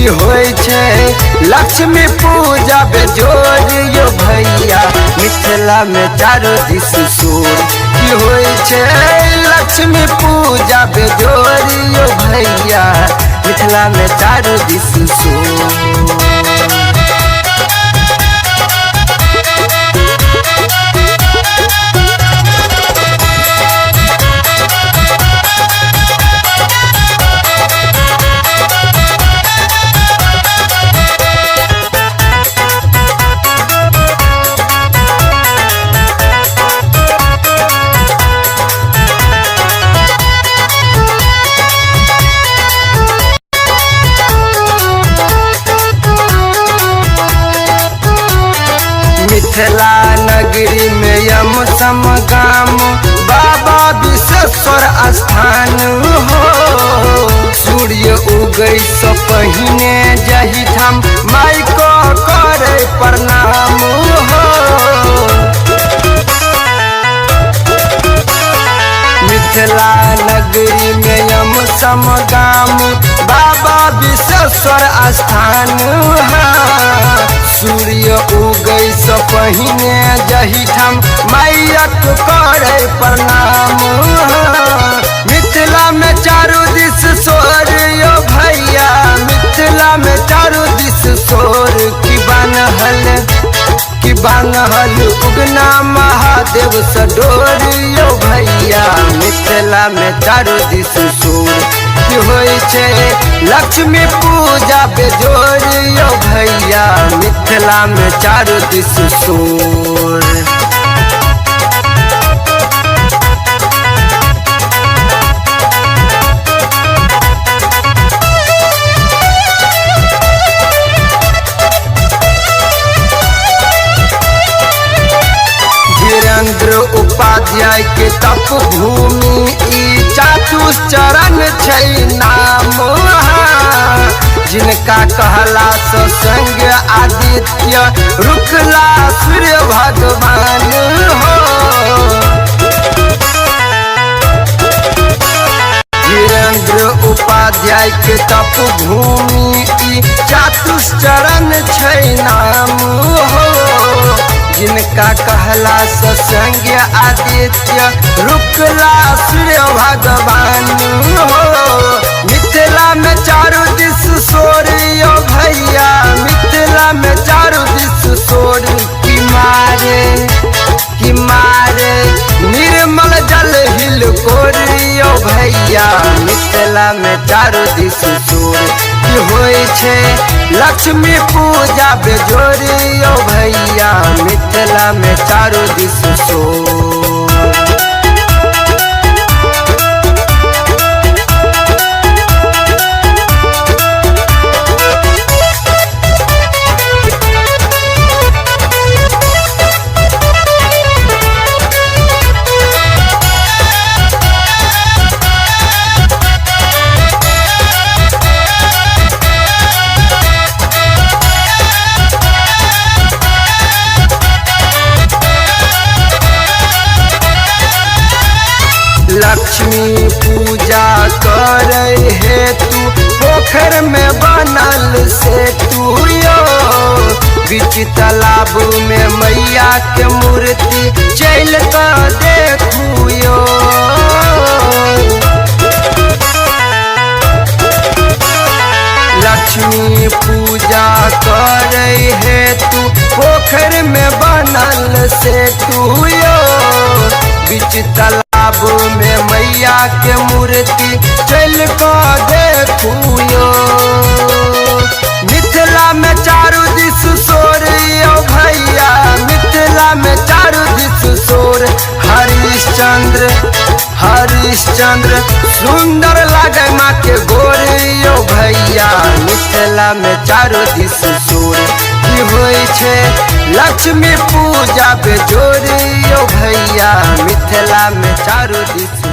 होय छे लक्ष्मी पूजा बेजोर यो भैया मिथिला में चारो दिस शोर की होय छे लक्ष्मी पूजा बेजोर यो भैया मिथिला में चारो दिस शोर। मिथिला नगरी में यम सम गाम बाबा विश्वेश्वर स्थान हो सूर्य उगई से पहिने जही ठाम माई को करे प्रणाम हो। मिथिला नगरी में यम सम गाम बाबा विश्वेश्वर स्थान सूर्य उगई से पहिने जही ठाम माइयक करे प्रणाम। मिथिला में चारू दिस शोर यो भैया मिथिला में चारू दिस शोर की बान्हल उगना महादेव सडोर यो भैया मिथिला में चारू दिस शोर की होय छे लक्ष्मी पूजा बेजोर यो भैया मिथिला में चारो दिस शोर। वीरेंद्र उपाध्याय के तप भूमि ई चतुश्चरण छै नाम जिनका कहला से संग आदित्य रुकला सूर्य भगवान हो। वीरेंद्र उपाध्याय के तप भूमि ई चतुश्चरण छै नाम हो जिनका कहला से संग आदित्य रुकला सूर्य भगवान हो। मिथिला में चारू दिस शोर यो भैया मिथिला में चारू दिस शोर की मारे निर्मल जल हिल कोर यो भैया मिथिला में चारू दिस शोर की होय छे लक्ष्मी पूजा बेजोर यो भैया मिथिला में चारू दिस शोर। लक्ष्मी पूजा करे हेतु पोखर में बनल से तू यो बीच तालाब में मैया के मूर्ति चल कर देखू यो। लक्ष्मी पूजा करे हेतु पोखर में बनल से तू यो बीच तालाब में मैया के मूर्ति चल को देखू यो। मिथिला में चारू दिस शोर यो भैया मिथिला में चारू दिस शोर हरिश्चंद्र सुंदर लागे माँ के गोर यो भैया मिथिला में चारू दिस शोर की होय छे लक्ष्मी पूजा बेजोर यो भैया मिथिला में चारू दिस